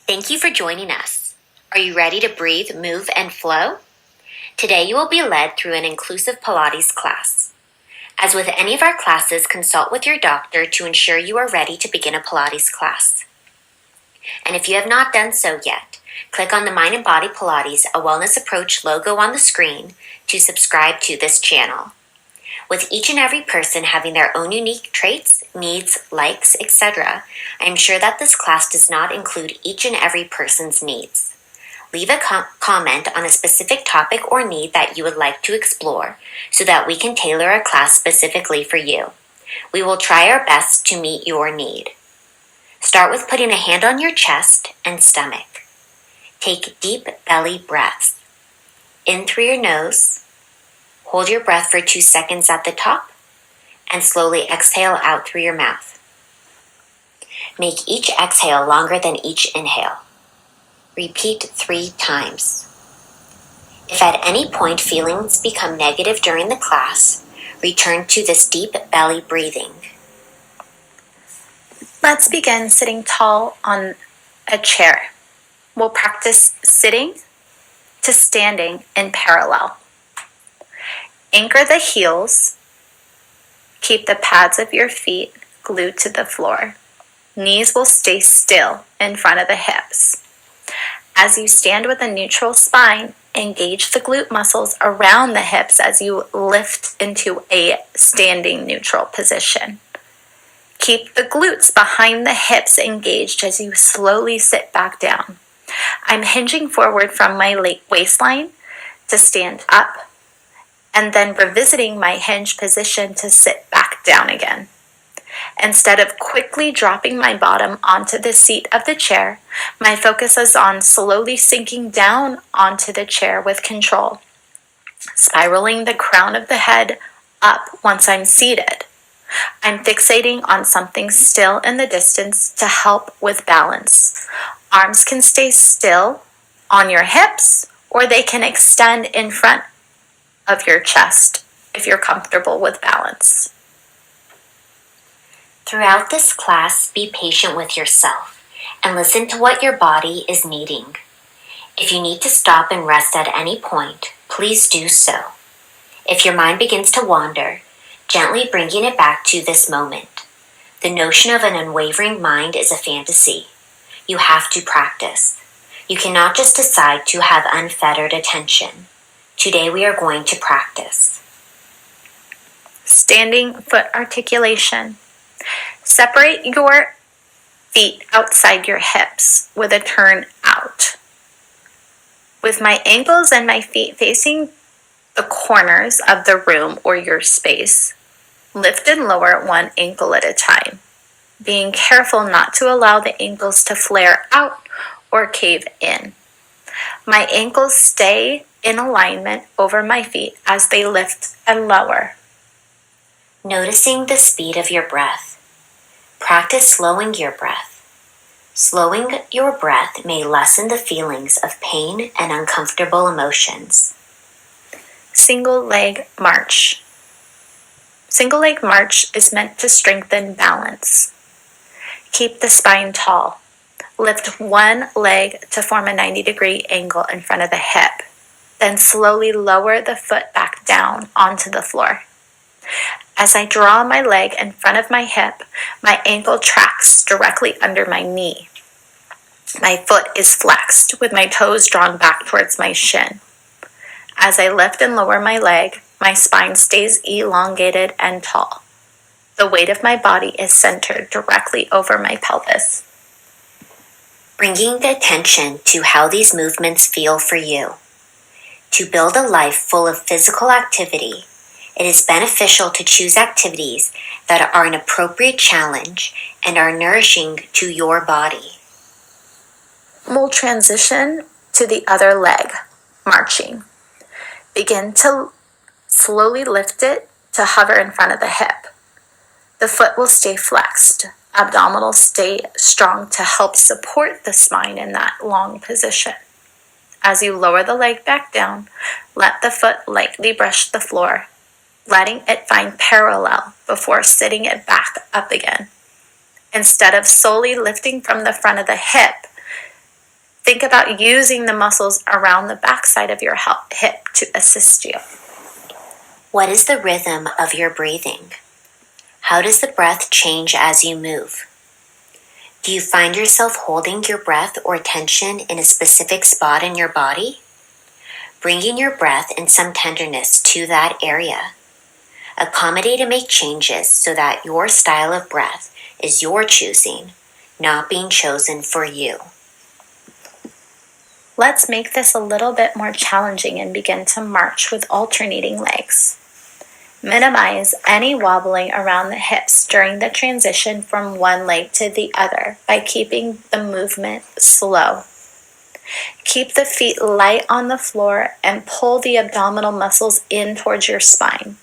Thank you for joining us. Are you ready to breathe, move, and flow? Today you will be led through an Inclusive Pilates class. As with any of our classes, consult with your doctor to ensure you are ready to begin a Pilates class. And if you have not done so yet, click on the Mind and Body Pilates, a wellness approach logo on the screen to subscribe to this channel. With each and every person having their own unique traits, needs, likes, etc., I am sure that this class does not include each and every person's needs. Leave a comment on a specific topic or need that you would like to explore so that we can tailor a class specifically for you. We will try our best to meet your need. Start with putting a hand on your chest and stomach. Take deep belly breaths. In through your nose. Hold your breath for 2 seconds at the top and slowly exhale out through your mouth. Make each exhale longer than each inhale. Repeat 3 times. If at any point feelings become negative during the class, return to this deep belly breathing. Let's begin sitting tall on a chair. We'll practice sitting to standing in parallel. Anchor the heels. Keep the pads of your feet glued to the floor. Knees will stay still in front of the hips. As you stand with a neutral spine, engage the glute muscles around the hips as you lift into a standing neutral position. Keep the glutes behind the hips engaged as you slowly sit back down. I'm hinging forward from my waistline to stand up, and then revisiting my hinge position to sit back down again. Instead of quickly dropping my bottom onto the seat of the chair, my focus is on slowly sinking down onto the chair with control, spiraling the crown of the head up once I'm seated. I'm fixating on something still in the distance to help with balance. Arms can stay still on your hips, or they can extend in front of your chest if you're comfortable with balance. Throughout this class, be patient with yourself and listen to what your body is needing. If you need to stop and rest at any point, please do so. If your mind begins to wander, gently bringing it back to this moment. The notion of an unwavering mind is a fantasy. You have to practice. You cannot just decide to have unfettered attention. Today we are going to practice. Standing foot articulation. Separate your feet outside your hips with a turn out. With my ankles and my feet facing the corners of the room or your space, lift and lower one ankle at a time, being careful not to allow the ankles to flare out or cave in. My ankles stay in alignment over my feet as they lift and lower. Noticing the speed of your breath. Practice slowing your breath. Slowing your breath may lessen the feelings of pain and uncomfortable emotions. Single leg march. Single leg march is meant to strengthen balance. Keep the spine tall. Lift one leg to form a 90-degree angle in front of the hip. Then slowly lower the foot back down onto the floor. As I draw my leg in front of my hip, my ankle tracks directly under my knee. My foot is flexed with my toes drawn back towards my shin. As I lift and lower my leg, my spine stays elongated and tall. The weight of my body is centered directly over my pelvis. Bringing the attention to how these movements feel for you. To build a life full of physical activity, it is beneficial to choose activities that are an appropriate challenge and are nourishing to your body. We'll transition to the other leg, marching. Begin to slowly lift it to hover in front of the hip. The foot will stay flexed. Abdominals stay strong to help support the spine in that long position. As you lower the leg back down, let the foot lightly brush the floor, letting it find parallel before sitting it back up again. Instead of solely lifting from the front of the hip, Think about using the muscles around the backside of your hip to assist you. What is the rhythm of your breathing? How does the breath change as you move? Do you find yourself holding your breath or tension in a specific spot in your body? Bringing your breath and some tenderness to that area. Accommodate and make changes so that your style of breath is your choosing, not being chosen for you. Let's make this a little bit more challenging and begin to march with alternating legs. Minimize any wobbling around the hips during the transition from one leg to the other by keeping the movement slow. Keep the feet light on the floor and pull the abdominal muscles in towards your spine.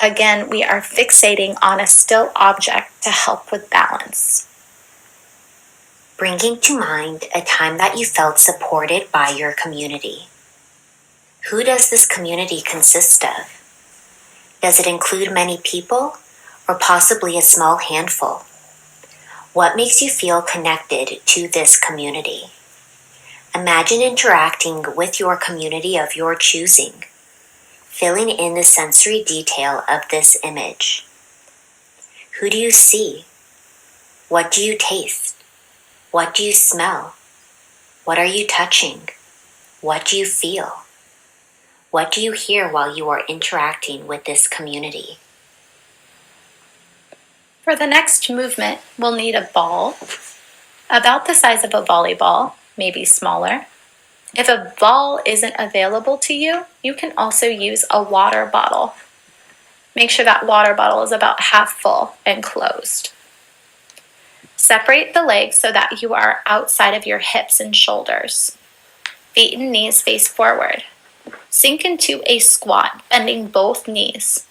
Again, we are fixating on a still object to help with balance. Bringing to mind a time that you felt supported by your community. Who does this community consist of? Does it include many people or possibly a small handful? What makes you feel connected to this community? Imagine interacting with your community of your choosing, filling in the sensory detail of this image. Who do you see? What do you taste? What do you smell? What are you touching? What do you feel? What do you hear while you are interacting with this community? For the next movement, we'll need a ball, about the size of a volleyball, maybe smaller. If a ball isn't available to you, you can also use a water bottle. Make sure that water bottle is about half full and closed. Separate the legs so that you are outside of your hips and shoulders. Feet and knees face forward. Sink into a squat, bending both knees.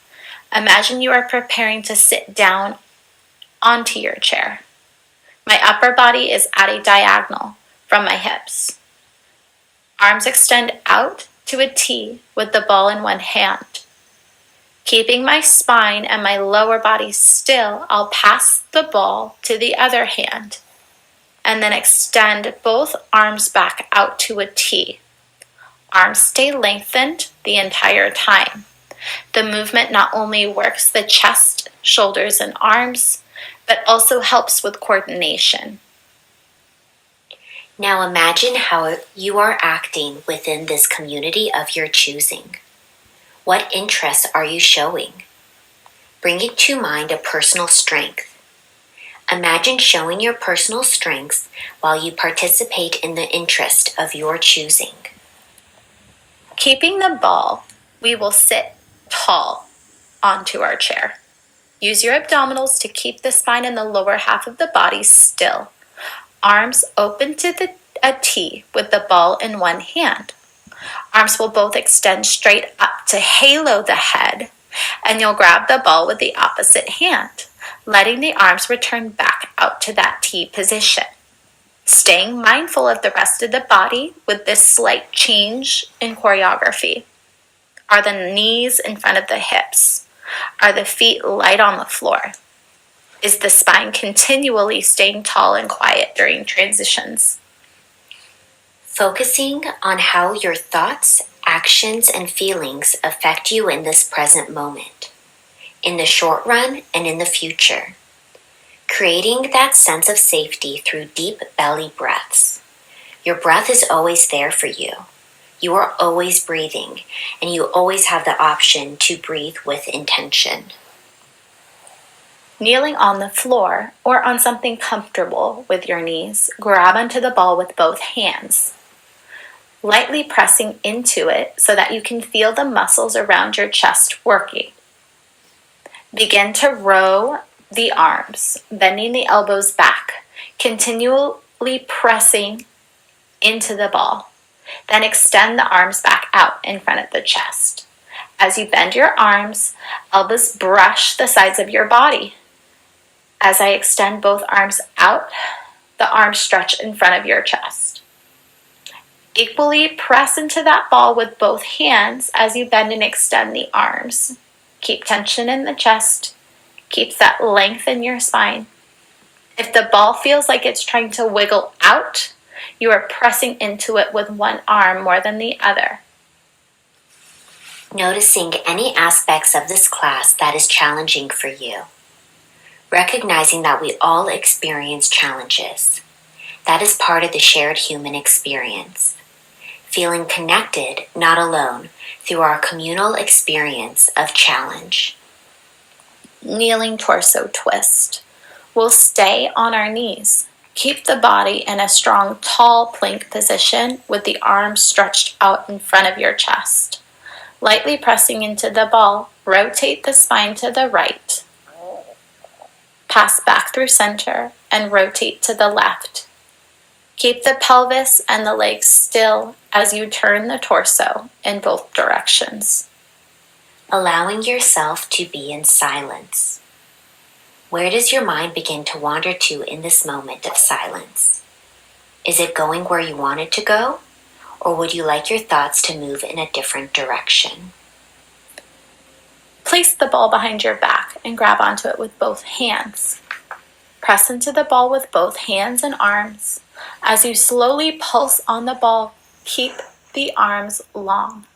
Imagine you are preparing to sit down onto your chair. My upper body is at a diagonal from my hips. Arms extend out to a T with the ball in one hand. Keeping my spine and my lower body still, I'll pass the ball to the other hand and then extend both arms back out to a T. Arms stay lengthened the entire time. The movement not only works the chest, shoulders, and arms, but also helps with coordination. Now imagine how you are acting within this community of your choosing. What interests are you showing? Bringing to mind a personal strength. Imagine showing your personal strengths while you participate in the interest of your choosing. Keeping the ball, we will sit tall onto our chair. Use your abdominals to keep the spine and the lower half of the body still. Arms open to a T with the ball in one hand. Arms will both extend straight up to halo the head, and you'll grab the ball with the opposite hand, letting the arms return back out to that T position. Staying mindful of the rest of the body with this slight change in choreography. Are the knees in front of the hips? Are the feet light on the floor? Is the spine continually staying tall and quiet during transitions? Focusing on how your thoughts, actions, and feelings affect you in this present moment, in the short run and in the future. Creating that sense of safety through deep belly breaths. Your breath is always there for you. You are always breathing, and you always have the option to breathe with intention. Kneeling on the floor or on something comfortable with your knees, grab onto the ball with both hands, lightly pressing into it so that you can feel the muscles around your chest working. Begin to row the arms, bending the elbows back, continually pressing into the ball. Then extend the arms back out in front of the chest. As you bend your arms, elbows brush the sides of your body. As I extend both arms out, the arms stretch in front of your chest. Equally press into that ball with both hands as you bend and extend the arms. Keep tension in the chest. Keep that length in your spine. If the ball feels like it's trying to wiggle out, You are pressing into it with one arm more than the other. Noticing any aspects of this class that is challenging for you. Recognizing that we all experience challenges. That is part of the shared human experience. Feeling connected, not alone, through our communal experience of challenge. Kneeling torso twist. We'll stay on our knees. Keep the body in a strong, tall plank position with the arms stretched out in front of your chest. Lightly pressing into the ball, rotate the spine to the right. Pass back through center and rotate to the left. Keep the pelvis and the legs still as you turn the torso in both directions. Allowing yourself to be in silence. Where does your mind begin to wander to in this moment of silence? Is it going where you want it to go, or would you like your thoughts to move in a different direction? Place the ball behind your back and grab onto it with both hands. Press into the ball with both hands and arms. As you slowly pulse on the ball, keep the arms long.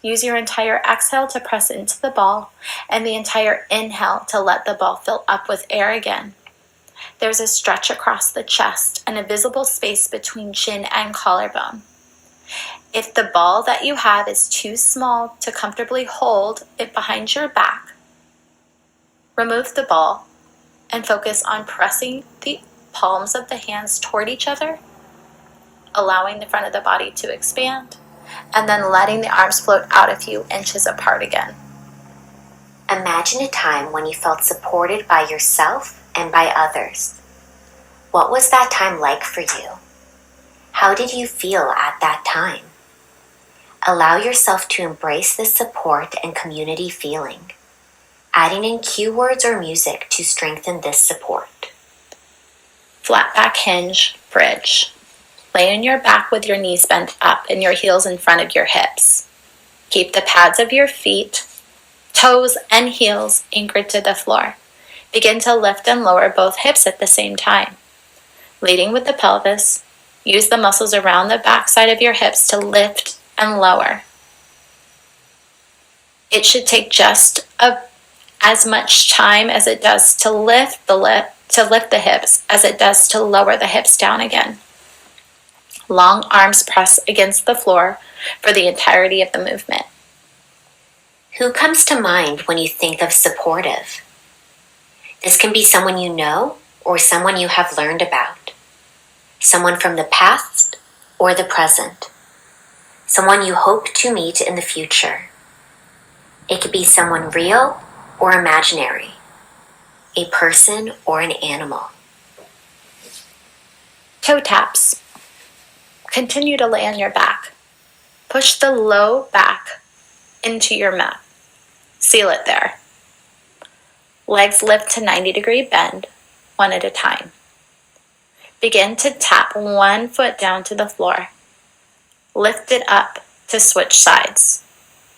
Use your entire exhale to press into the ball and the entire inhale to let the ball fill up with air again. There's a stretch across the chest and a visible space between chin and collarbone. If the ball that you have is too small to comfortably hold it behind your back, remove the ball and focus on pressing the palms of the hands toward each other, allowing the front of the body to expand, and then letting the arms float out a few inches apart again. Imagine a time when you felt supported by yourself and by others. What was that time like for you? How did you feel at that time? Allow yourself to embrace this support and community feeling, adding in cue words or music to strengthen this support. Flat back hinge, bridge. Lay on your back with your knees bent up and your heels in front of your hips. Keep the pads of your feet, toes, and heels anchored to the floor. Begin to lift and lower both hips at the same time. Leading with the pelvis, use the muscles around the backside of your hips to lift and lower. It should take just as much time as it does to lift the hips as it does to lower the hips down again. Long arms press against the floor for the entirety of the movement. Who comes to mind when you think of supportive? This can be someone you know or someone you have learned about. Someone from the past or the present. Someone you hope to meet in the future. It could be someone real or imaginary. A person or an animal. Toe taps. Continue to lay on your back. Push the low back into your mat. Seal it there. Legs lift to 90-degree bend, one at a time. Begin to tap one foot down to the floor. Lift it up to switch sides.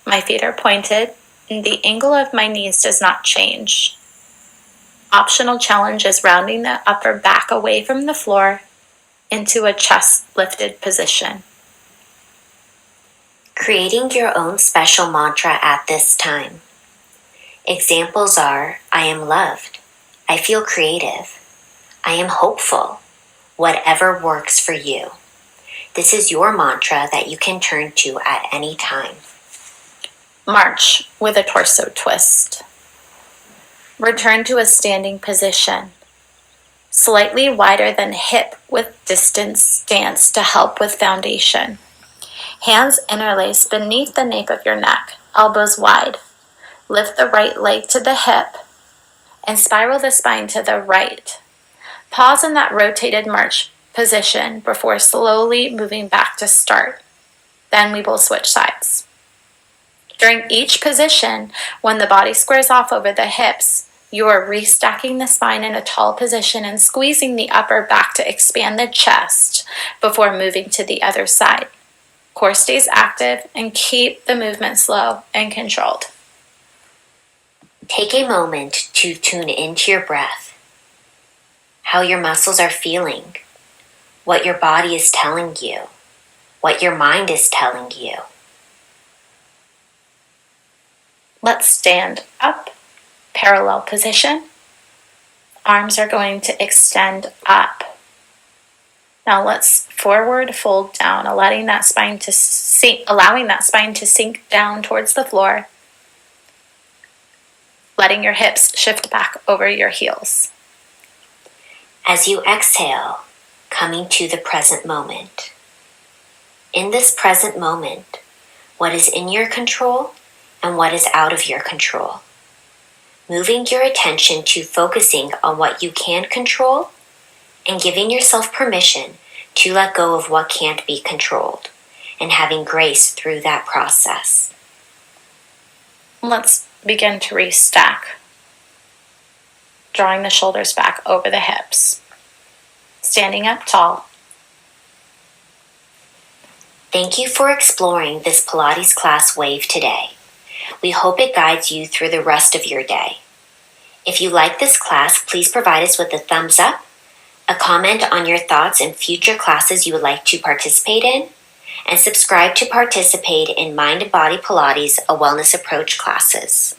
My feet are pointed and the angle of my knees does not change. Optional challenge is rounding the upper back away from the floor into a chest lifted position. Creating your own special mantra at this time. Examples are, I am loved, I feel creative, I am hopeful, whatever works for you. This is your mantra that you can turn to at any time. March with a torso twist. Return to a standing position. Slightly wider than hip width distance stance to help with foundation. Hands interlace beneath the nape of your neck, elbows wide. Lift the right leg to the hip and spiral the spine to the right. Pause in that rotated march position before slowly moving back to start. Then we will switch sides. During each position, when the body squares off over the hips, you are restacking the spine in a tall position and squeezing the upper back to expand the chest before moving to the other side. Core stays active and keep the movement slow and controlled. Take a moment to tune into your breath, how your muscles are feeling, what your body is telling you, what your mind is telling you. Let's stand up, parallel position. Arms are going to extend up. Now let's forward fold down, allowing that spine to sink down towards the floor, letting your hips shift back over your heels. As you exhale, coming to the present moment. In this present moment, what is in your control and what is out of your control. Moving your attention to focusing on what you can control and giving yourself permission to let go of what can't be controlled and having grace through that process. Let's begin to restack, drawing the shoulders back over the hips, standing up tall. Thank you for exploring this Pilates class wave today. We hope it guides you through the rest of your day. If you like this class, please provide us with a thumbs up, a comment on your thoughts and future classes you would like to participate in, and subscribe to participate in Mind and Body Pilates, a wellness approach classes.